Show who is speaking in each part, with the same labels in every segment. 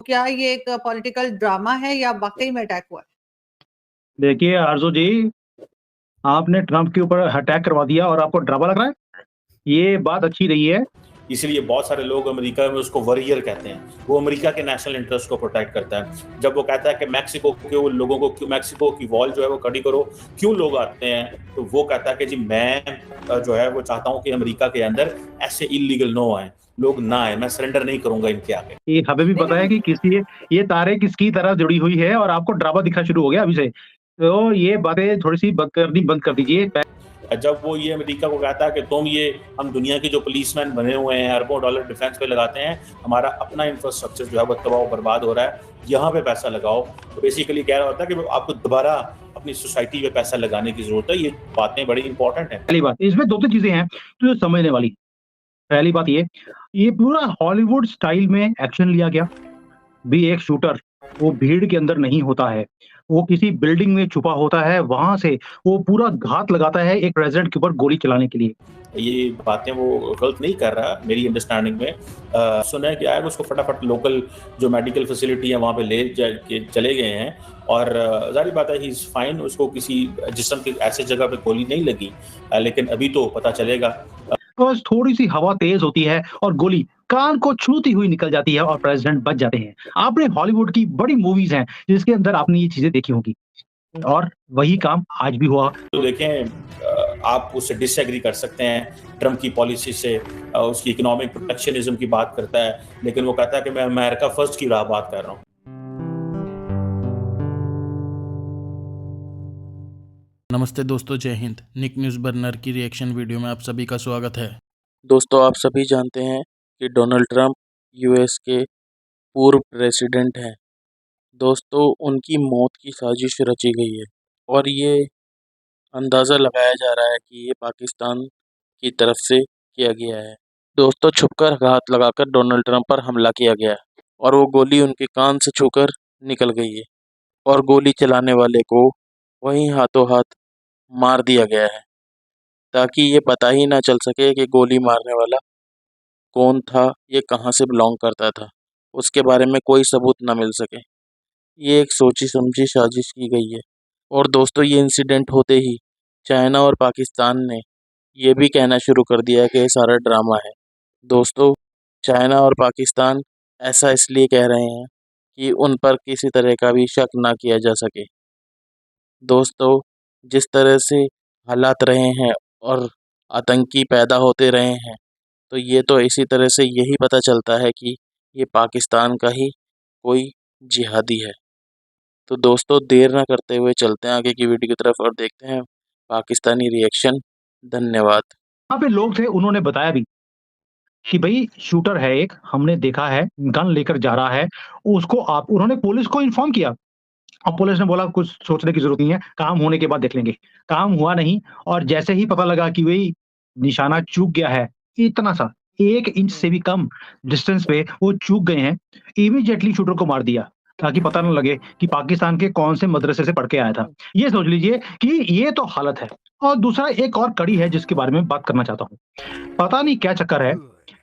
Speaker 1: क्या ये एक पॉलिटिकल ड्रामा है या वाक़ई में अटैक हुआ है?
Speaker 2: देखिए आरज़ू जी, आपने ट्रंप के ऊपर अटैक करवा दिया और आपको ड्रामा लग रहा है? ये बात अच्छी नहीं है।
Speaker 3: इसलिए बहुत सारे लोग अमेरिका में उसको वॉरियर कहते हैं। वो अमेरिका के नेशनल इंटरेस्ट को प्रोटेक्ट करता है। जब वो कहता है कि मैक्सिको के वो लोगों को क्यों मैक्सिको की वॉल जो है वो खड़ी करो, क्यों लोग आते हैं? तो वो कहता है कि जी मैं जो है वो चाहता हूँ कि अमेरिका के अंदर ऐसे इल्लीगल नो आए, लोग ना आए, मैं सरेंडर नहीं करूँगा इनके आगे।
Speaker 2: ये हमें भी पता है कि ये तारे किसकी तरह जुड़ी हुई है और आपको ड्रामा दिखना शुरू हो गया अभी से। तो ये बातें थोड़ी-सी बंद कर दीजिए।
Speaker 3: जब वो ये अमेरिका को कहता है कि तुम ये हम दुनिया के जो पुलिसमैन बने हुए हैं, अरबों डॉलर डिफेंस पे लगाते हैं, हमारा अपना इंफ्रास्ट्रक्चर जो है वो तबाह बर्बाद हो रहा है, यहाँ पे पैसा लगाओ। तो बेसिकली कह रहा होता है कि आपको दोबारा अपनी सोसाइटी पे पैसा लगाने की ज़रूरत है। ये बातें बड़ी इंपॉर्टेंट हैं।
Speaker 2: पहली बात, इसमें 2-3 चीज़ें हैं जो समझने वाली। पहली बात ये पूरा हॉलीवुड स्टाइल में एक्शन लिया गया। भी एक शूटर वो भीड़ के अंदर नहीं होता है, वो किसी बिल्डिंग में छुपा होता है, वहाँ से वो पूरा घात लगाता है एक प्रेज़िडेंट के ऊपर गोली चलाने के लिए।
Speaker 3: ये बातें वो गलत नहीं कर रहा मेरी अंडरस्टैंडिंग में। सुना है कि आया उसको फटाफट लोकल जो मेडिकल फैसिलिटी है वहाँ पे ले जा के चले गए हैं और ज़ाहिर बात है ही इज़ फाइन, उसको किसी जिस्म की ऐसी जगह पे गोली नहीं लगी। लेकिन अभी तो पता चलेगा।
Speaker 2: बस थोड़ी-सी हवा तेज़ होती है और गोली कान को छूती हुई निकल जाती है और प्रेज़िडेंट बच जाते हैं। आपने हॉलीवुड की बड़ी मूवीज़ हैं, जिसके अंदर आपने ये चीज़ें देखी होंगी और वही काम आज भी हुआ।
Speaker 3: तो देखें, आप उससे डिसएग्री कर सकते हैं ट्रंप की पॉलिसी से, उसकी इकोनॉमिक प्रोटेक्शनिज्म की बात करता है, लेकिन वो कहता है कि मैं अमेरिका फर्स्ट की बात कर रहा हूँ।
Speaker 4: नमस्ते दोस्तों, जय हिंद। निक न्यूज़ बर्नर की रिएक्शन वीडियो में आप सभी का स्वागत है।
Speaker 5: दोस्तों, आप सभी जानते हैं कि डोनाल्ड ट्रंप यूएस के पूर्व प्रेसिडेंट हैं। दोस्तों, उनकी मौत की साजिश रची गई है और ये अंदाज़ा लगाया जा रहा है कि ये पाकिस्तान की तरफ से किया गया है। दोस्तों, छुपकर घात लगाकर डोनाल्ड ट्रंप पर हमला किया गया और वो गोली उनके कान से छूकर निकल गई है और गोली चलाने वाले को वहीं हाथों हाथ मार दिया गया है ताकि ये पता ही ना चल सके कि गोली मारने वाला कौन था, ये कहाँ से बिलोंग करता था, उसके बारे में कोई सबूत ना मिल सके। ये एक सोची समझी साजिश की गई है। और दोस्तों, ये इंसिडेंट होते ही चाइना और पाकिस्तान ने ये भी कहना शुरू कर दिया है कि ये सारा ड्रामा है। दोस्तों, चाइना और पाकिस्तान ऐसा इसलिए कह रहे हैं कि उन पर किसी तरह का भी शक ना किया जा सके। दोस्तों, जिस तरह से हालात रहे हैं और आतंकी पैदा होते रहे हैं, तो ये तो इसी तरह से यही पता चलता है कि ये पाकिस्तान का ही कोई जिहादी है। तो दोस्तों, देर ना करते हुए चलते हैं आगे की वीडियो की तरफ और देखते हैं पाकिस्तानी रिएक्शन। धन्यवाद।
Speaker 2: वहाँ पे लोग थे, उन्होंने बताया भी कि भई शूटर है एक, हमने देखा है, गन लेकर जा रहा है, उसको आप उन्होंने पुलिस को इन्फॉर्म किया। अब पुलिस ने बोला कुछ सोचने की ज़रूरत नहीं है, काम होने के बाद देख लेंगे। काम हुआ नहीं और जैसे ही पता लगा कि भई निशाना चूक गया है, इतना सा 1 इंच से भी कम डिस्टेंस पे वो चूक गए हैं, इमीडिएटली शूटर को मार दिया, ताकि पता ना लगे कि पाकिस्तान के कौन से मदरसे से पढ़ के आया था। ये सोच लीजिए कि ये तो हालत है। और दूसरा एक और कड़ी है जिसके बारे में बात करना चाहता हूँ। पता नहीं क्या चक्कर है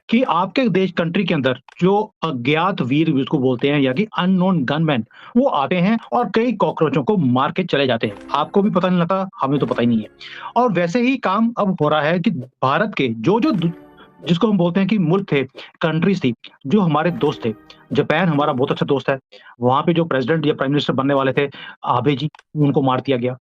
Speaker 2: कि आपके देश कंट्री के अंदर जो अज्ञात वीर जिसको बोलते हैं या कि अननोन गनमैन वो आते हैं और कई कॉकरोचों को मार के चले जाते हैं। आपको भी पता नहीं लगता, हमें तो पता ही नहीं है। और वैसे ही काम अब हो रहा है कि भारत के जो-जो जिसको हम बोलते हैं कि मुल्क थे, कंट्रीज़ थी, जो हमारे दोस्त थे। जापान हमारा बहुत अच्छा दोस्त है। वहाँ पे जो प्रेज़िडेंट या प्राइम मिनिस्टर बनने वाले थे, आबे जी, उनको मार दिया गया।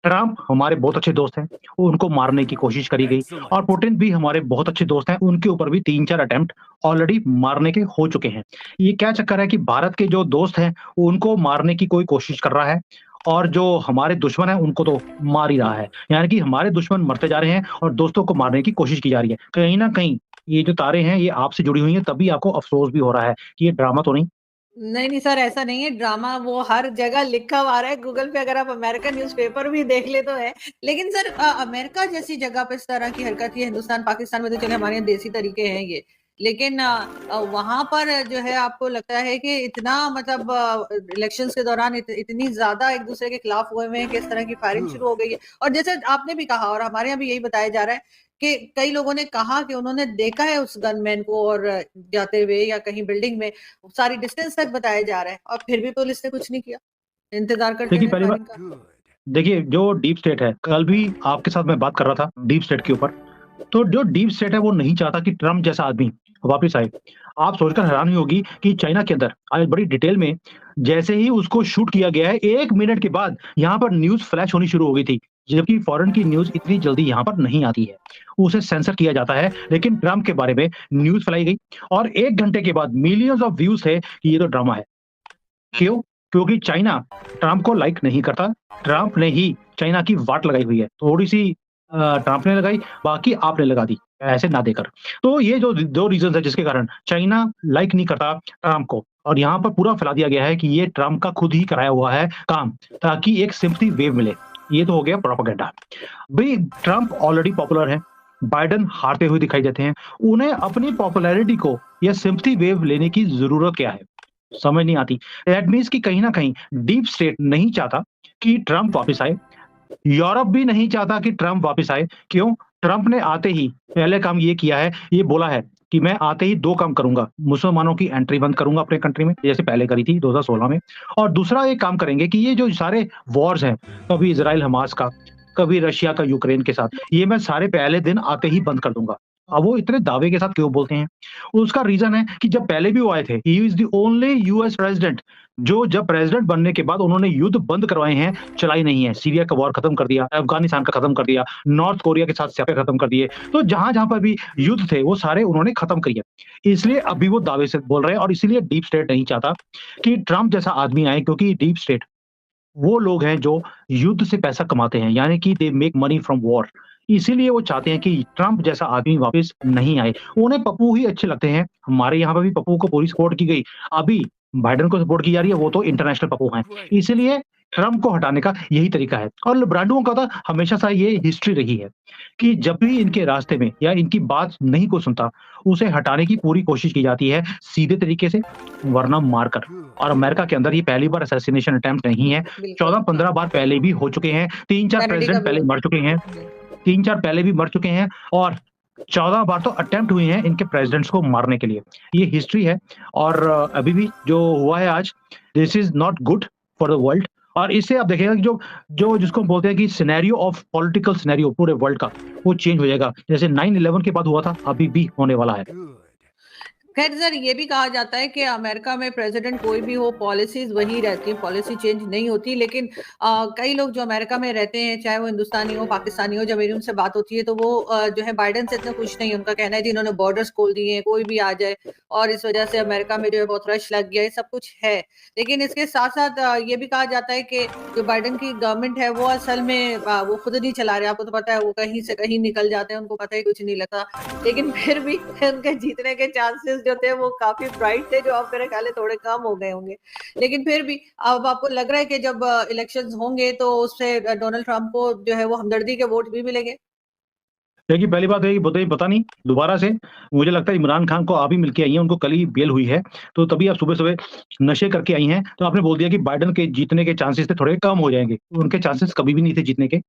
Speaker 2: ट्रम्प हमारे बहुत अच्छे दोस्त हैं, उनको मारने की कोशिश करी गई और पुतिन भी हमारे बहुत अच्छे दोस्त हैं, उनके ऊपर भी 3-4 अटेम्प्ट ऑलरेडी मारने के हो चुके हैं। ये क्या चक्कर है कि भारत के जो दोस्त हैं, उनको मारने की कोई कोशिश कर रहा है और जो हमारे दुश्मन हैं, उनको तो मार ही रहा है। यानी कि हमारे दुश्मन मरते जा रहे हैं और दोस्तों को मारने की कोशिश की जा रही है। कहीं न कहीं ये जो तारें हैं, ये आपसे जुड़ी हुई हैं, तभी आपको अफ़सोस भी हो रहा है कि ये ड्रामा तो नहीं।
Speaker 1: नहीं, नहीं सर ऐसा नहीं है, ड्रामा वो हर जगह लिखा हुआ आ रहा है, गूगल पे अगर आप अमेरिकन न्यूज़पेपर भी देख ले तो है। लेकिन सर अमेरिका जैसी जगह पे इस तरह की हरकत ये हिंदुस्तान, पाकिस्तान में तो चले हमारे यहाँ देसी तरीके हैं ये। लेकिन वहां पर जो है आपको लगता है कि इतना मतलब इलेक्शंस के दौरान इतनी ज्यादा एक दूसरे के खिलाफ हुए हैं कि इस तरह की फायरिंग शुरू हो गई है। और जैसे आपने भी कहा और हमारे यहाँ भी यही बताया जा रहा है कि कई लोगों ने कहा कि उन्होंने देखा है उस गनमैन को और जाते हुए या कहीं बिल्डिंग में, सारी डिस्टेंस तक बताया जा रहा है, और फिर भी पुलिस ने कुछ नहीं किया, इंतजार करते
Speaker 2: देखिए
Speaker 1: रहे
Speaker 2: पहली
Speaker 1: फायरिंग
Speaker 2: बात,
Speaker 1: का।
Speaker 2: देखिए जो डीप स्टेट है, कल भी आपके साथ मैं बात कर रहा था डीप स्टेट के ऊपर। तो जो डीप स्टेट है वो नहीं चाहता कि ट्रम्प जैसा आदमी वापस आए। आप सोचकर हैरानी होगी कि चाइना के अंदर आज बड़ी डिटेल में जैसे ही उसको शूट किया गया है, 1 मिनट के बाद यहाँ पर न्यूज़ फ्लैश होनी शुरू हो गई थी। जबकि फॉरेन की न्यूज़ इतनी जल्दी यहाँ पर नहीं आती है। उसे सेंसर किया जाता है, लेकिन ट्रम्प के बारे में न्यूज़ फैलाई गई और 1 घंटे के बाद मिलियंस ऑफ व्यूज़ थे कि ये तो ड्रामा है। क्यों? क्योंकि चाइना ट्रम्प को लाइक नहीं करता। ट्रम्प ने ही चाइना की वाट लगाई हुई है। थोड़ी-सी ट्रम्प ने लगाई, बाकी आपने लगा दी, पैसे ना देकर। तो ये जो 2 रीज़न्स है जिसके कारण चाइना लाइक नहीं करता ट्रम्प को, और यहाँ पर पूरा फैला दिया गया है कि ये ट्रम्प का खुद ही कराया हुआ है काम, ताकि एक सिम्पैथी वेव मिले। ये तो हो गया प्रोपेगेंडा। भई ट्रम्प ऑलरेडी पॉपुलर है, बाइडेन हारते हुए दिखाई देते हैं। उन्हें अपनी पॉपुलैरिटी को या सिम्पैथी वेव लेने की ज़रूरत क्या है? समझ नहीं आती। दैट मीन्स कि कहीं न कहीं डीप स्टेट नहीं चाहता कि ट्रम्प वापस आए। यूरोप भी नहीं चाहता कि ट्रम्प वापस आए। क्यों? ट्रम्प ने आते ही पहले काम ये किया है, ये बोला है कि मैं आते ही 2 काम करूँगा, मुसलमानों की एंट्री बंद करूँगा अपने कंट्री में, जैसे पहले करी थी 2016 में। और दूसरा एक काम करेंगे कि ये जो सारे वॉर्स हैं, कभी इज़राइल हमास का, कभी रशिया का यूक्रेन के साथ, ये मैं सारे पहले दिन आते ही बंद कर दूँगा। अब वो इतने दावे के साथ क्यों बोलते हैं? उसका रीज़न है कि जब पहले भी वो आए थे, he is the only US president जो जब प्रेसिडेंट बनने के बाद उन्होंने युद्ध बंद करवाए हैं, चलाई नहीं है। सीरिया का वॉर खत्म कर दिया, अफ़गानिस्तान का खत्म कर दिया, नॉर्थ कोरिया के साथ स्यापे खत्म कर दिए। तो जहाँ-जहाँ पर भी युद्ध थे, वो सारे उन्होंने खत्म किए। इसलिए अभी वो दावे से बोल रहे हैं और इसीलिए डीप स्टेट नहीं चाहता कि ट्रम्प जैसा आदमी आए, क्योंकि डीप स्टेट वो लोग हैं जो युद्ध से पैसा कमाते हैं, यानी कि they make money from war. इसीलिए वो चाहते हैं कि ट्रम्प जैसा आदमी वापस नहीं आए। उन्हें पप्पू ही अच्छे लगते हैं। हमारे यहाँ पे भी पप्पू को पूरी सपोर्ट की गई। अभी बाइडेन को सपोर्ट की जा रही है, वो तो इंटरनेशनल पप्पू हैं। इसीलिए ट्रम्प को हटाने का यही तरीका है, और लिबराडुओं का तो हमेशा से ये हिस्ट्री रही है कि जब भी इनके रास्ते में या इनकी बात नहीं कोई सुनता, उसे हटाने की पूरी कोशिश की जाती है सीधे तरीके से, वरना मारकर। और अमेरिका के अंदर ये पहली बार असैसिनेशन अटेम्प्ट नहीं है,
Speaker 1: बिल्कुल,
Speaker 2: 14-15 बार पहले भी हो चुके हैं, 3-4
Speaker 1: कैनेडी का
Speaker 2: प्रेसिडेंट
Speaker 1: भी
Speaker 2: पहले
Speaker 1: हुआ।
Speaker 2: मर चुके हैं, 3-4 पहले भी मर चुके हैं, और 14 बार तो अटेम्प्ट हुए हैं इनके प्रेसिडेंट्स को मारने के लिए। ये हिस्ट्री है, और अभी भी जो हुआ है आज, this is not good for the world. और इससे आप देखिएगा कि जो जो जिसको हम बोलते हैं कि सिनेरियो ऑफ पॉलिटिकल सिनेरियो पूरे वर्ल्ड का, वो चेंज हो जाएगा। जैसे 9/11 के बाद हुआ था, अभी भी होने वाला है।
Speaker 1: खैर सर, ये भी कहा जाता है कि अमेरिका में प्रेसिडेंट कोई भी हो, पॉलिसीज वही रहती हैं, पॉलिसी चेंज नहीं होती। लेकिन कई लोग जो अमेरिका में रहते हैं, चाहे वो हिंदुस्तानी हो, पाकिस्तानी हो, जब मेरी उनसे बात होती है तो वो जो है बाइडेन से इतना खुश नहीं है। उनका कहना है जी इन्होंने बॉर्डर्स खोल दिए हैं, कोई भी आ जाए, और इस वजह से अमेरिका में जो है बहुत रश लग गया है, सब कुछ है। लेकिन इसके साथ साथ ये भी कहा जाता है कि जो बाइडेन की गवर्नमेंट है वो असल में वो खुद नहीं चला रहे। आपको तो पता है वो कहीं से कहीं निकल जाते हैं, उनको पता ही कुछ नहीं लगता। लेकिन फिर भी उनके जीतने के चांसेस जो थे वो काफी ब्राइट थे, जो अब मेरे ख्याल है थोड़े कम हो गए होंगे। लेकिन फिर भी अब आपको लग रहा है कि जब इलेक्शंस होंगे तो उससे डोनाल्ड ट्रंप को जो है वो हमदर्दी के वोट भी मिलेंगे।
Speaker 2: देखिए, पहली बात है कि पता नहीं दोबारा से मुझे लगता है इमरान खान को आप ही मिल के आई हैं, उनको कल ही बेल हुई है, तो तभी आप सुबह-सुबह नशे करके आई हैं, तो आपने बोल दिया कि बाइडेन के जीतने के चांसेस थे थोड़े कम हो जाएँगे। उनके चांसेस कभी भी नहीं थे जीतने के,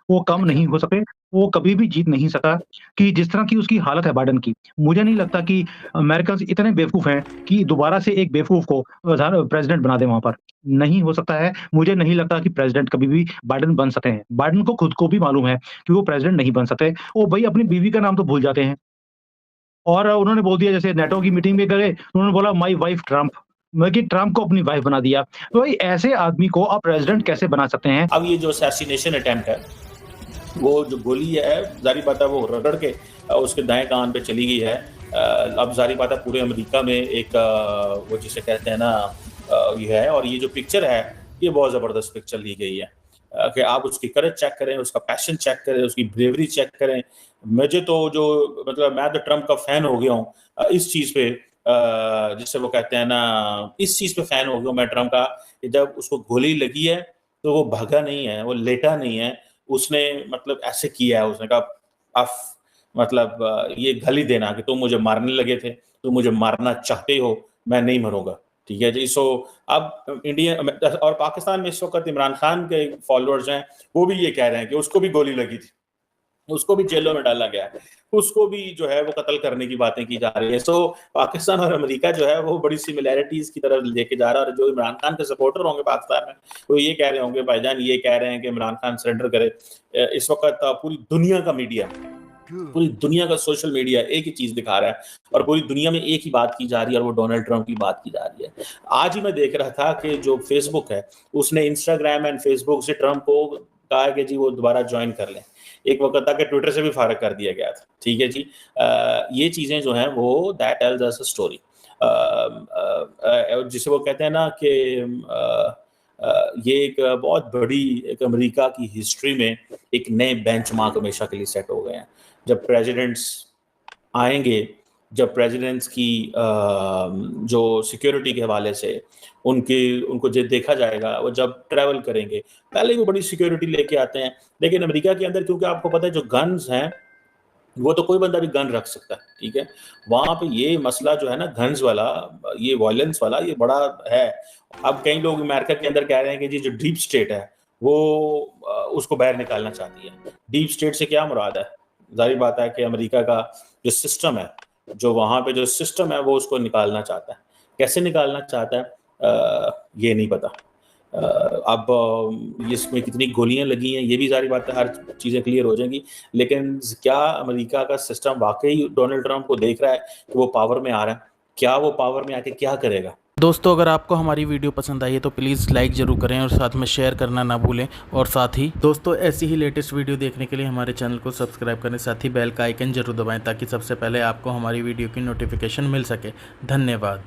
Speaker 2: वो कम
Speaker 1: अच्छा।
Speaker 2: नहीं हो सके, वो कभी भी जीत नहीं सका। कि जिस तरह की उसकी हालत है बाइडेन की, मुझे नहीं लगता कि अमेरिकन्स इतने बेवकूफ़ हैं कि दोबारा से एक बेवकूफ़ को प्रेज़िडेंट बना दें वहाँ पर। नहीं हो सकता है, मुझे नहीं लगता कि प्रेज़िडेंट कभी भी बाइडेन बन सकते हैं। बाइडेन को खुद को भी मालूम है कि वो प्रेज़िडेंट नहीं बन सकते। वो भई अपनी बीवी का नाम तो भूल जाते हैं, और उन्होंने बोल दिया, जैसे नेटो की मीटिंग में गए, उन्होंने बोला माय वाइफ ट्रम्प, मतलब कि ट्रम्प को अपनी वाइफ बना दिया। तो भाई ऐसे आदमी को आप प्रेज़िडेंट कैसे बना सकते हैं?
Speaker 3: अब ये जो असैसिनेशन अटेम्प्ट है, वो जो गोली है, ज़ाहिर बात है वो रगड़ के उसके दाएं कान पे चली गई है। अब ज़ाहिर बात है पूरे अमेरिका में एक वो जिसे कहते हैं ना ये है, और ये जो पिक्चर है ये बहुत ज़बरदस्त पिक्चर ली गई है कि आप उसकी करेज चेक करें, उसका पैशन चेक करें, उसकी ब्रेवरी चेक करें। मुझे तो जो मतलब मैं तो ट्रम्प का फ़ैन हो गया हूँ इस चीज़ पे, जिसे वो कहते हैं ना, इस चीज़ पे फ़ैन हो गया हूँ मैं ट्रम्प का, कि जब उसको गोली लगी है तो वो भागा नहीं है, वो लेटा नहीं है, उसने मतलब ऐसे किया है, उसने कहा अफ मतलब ये गाली देना कि तुम मुझे मारने लगे थे, तुम मुझे मारना चाहते हो, मैं नहीं मरूंगा। ठीक है जी। सो अब इंडिया और पाकिस्तान में इस वक्त इमरान खान के फॉलोअर्स हैं, वो भी ये कह रहे हैं कि उसको भी गोली लगी थी, उसको भी जेलों में डाला गया है, उसको भी जो है वो कत्ल करने की बातें की जा रही है। सो पाकिस्तान और अमेरिका जो है वो बड़ी सिमिलैरिटीज की तरफ लेके जा रहा है। और जो इमरान खान के सपोर्टर होंगे पाकिस्तान में, वो ये कह रहे होंगे, भाईजान ये कह रहे हैं कि इमरान खान सरेंडर करे। इस वक्त पूरी दुनिया का मीडिया, पूरी दुनिया का सोशल मीडिया एक ही चीज दिखा रहा है और पूरी दुनिया में एक ही बात की जा रही है और वो डोनाल्ड ट्रंप की बात की जा रही है। आज ही मैं देख रहा था कि जो फेसबुक है उसने इंस्टाग्राम एंड फेसबुक से ट्रंप को कहा कि जी वो दोबारा ज्वाइन कर लें। एक वक्त था कि ट्विटर से भी फारग कर दिया गया था। ठीक है जी। ये चीजें जो हैं वो that tells us a story, जिसे वो कहते हैं ना कि ये एक बहुत बड़ी एक अमेरिका की हिस्ट्री में एक नए बेंचमार्क हमेशा के लिए सेट हो गए हैं। जब प्रेसिडेंट्स आएंगे, जब प्रेसिडेंट्स की जो सिक्योरिटी के हवाले से उनको जो देखा जाएगा, वो जब ट्रैवल करेंगे पहले ही वो बड़ी सिक्योरिटी लेके आते हैं। लेकिन अमेरिका के अंदर क्योंकि आपको पता है जो गन्स हैं वो तो कोई बंदा भी गन रख सकता है। ठीक है। वहां पे ये मसला जो है ना गन्स वाला, ये वायलेंस वाला, ये बड़ा है। अब कई लोग अमेरिका के अंदर कह रहे हैं कि जी जो डीप स्टेट है वो उसको बाहर निकालना चाहती है। डीप स्टेट से क्या मुराद है? जाहिर बात है कि अमेरिका का जो सिस्टम है, जो वहां पे जो सिस्टम है वो उसको निकालना चाहता है। कैसे निकालना चाहता है ये नहीं पता। अब इसमें कितनी गोलियां लगी हैं ये भी जारी बात है, हर चीज़ें क्लियर हो जाएंगी। लेकिन क्या अमेरिका का सिस्टम वाकई डोनाल्ड ट्रंप को देख रहा है कि वो पावर में आ रहा है? क्या वो पावर में आके क्या करेगा?
Speaker 4: दोस्तों अगर आपको हमारी वीडियो पसंद आई है तो प्लीज़ लाइक ज़रूर करें और साथ में शेयर करना ना भूलें। और साथ ही दोस्तों ऐसी ही लेटेस्ट वीडियो देखने के लिए हमारे चैनल को सब्सक्राइब करें, साथ ही बेल का आइकन जरूर दबाएं ताकि सबसे पहले आपको हमारी वीडियो की नोटिफिकेशन मिल सके। धन्यवाद।